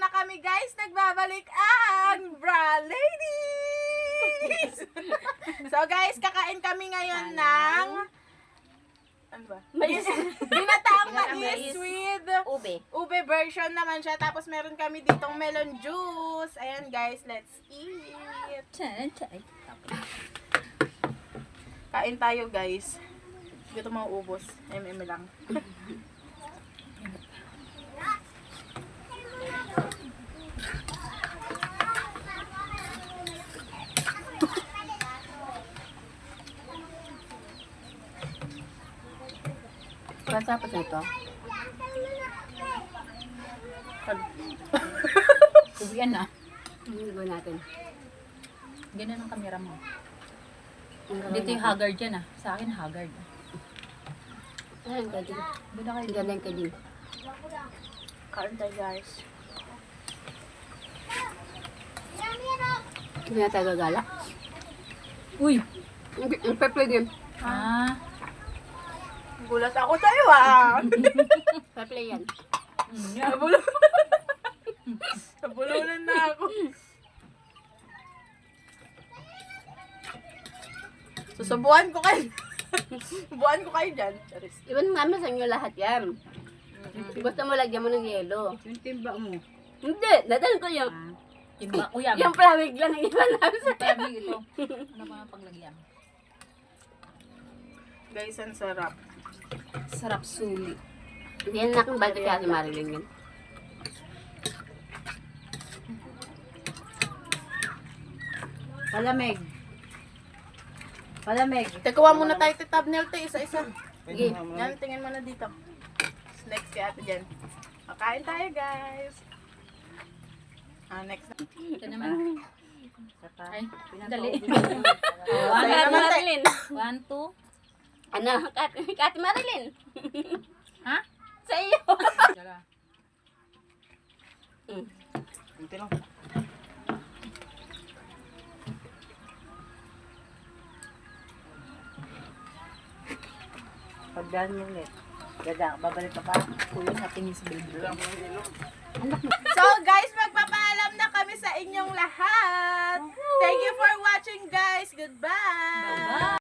na kami guys, nagbabalik ang Bra Ladies! So guys, kakain kami ngayon ng ano ba? Mais. Binataang Binataang mais mais. with Ube. ube version naman siya. Tapos meron kami ditong melon juice. Ayan guys, let's eat. Kain tayo guys. Dito mauubos. Lang. Pagkatapos na ito, Uwian na. hindi ba natin? Ganyan ang kamera mo. Ang Dito yung haggard yan ah. Sa akin haggard. Ay, ang galing. Doon na kayo. Ang galing ka din. Kain tayo guys. Hindi na tayo gagala. Uy! Ang pepper din. Ah. Gulat ako sa'yo ah. Pepper yan. Nabulunan na ako. Susubuan ko kayo. Subuan ko kayo dyan. Charis. Iwan namin sa inyo lahat yan. Gusto mo lagyan mo ng yelo. Yung timba mo. Hindi, dadal ko yung... Ah. Timba ko yan. Yung plamig lang ang iwan namin sa Plamig ito. Ano ba ang paglagyan? Guys, ang sarap. Sarap suli. Hindi yan nakang balik kasi Marilyn yun. Palamig. Palamig. Tekuha muna tayo ti thumbnail te, isa-isa. Sige. Yan, tingin mo na dito. Next kay ate dyan. Makain tayo guys. Next na. Ito naman. Ay, dali. One, Sa'yo naman, te. Marilyn. 1, 2. Ano? Kat Marilyn. Ha? Sa iyo. Dala. Kunti lang. Pagdaan mo ulit. Gada, babalik ka pa. Kuya, natingin sa baby. So guys, magpapaalam na kami sa inyong lahat. Thank you for watching guys. Goodbye. Bye-bye.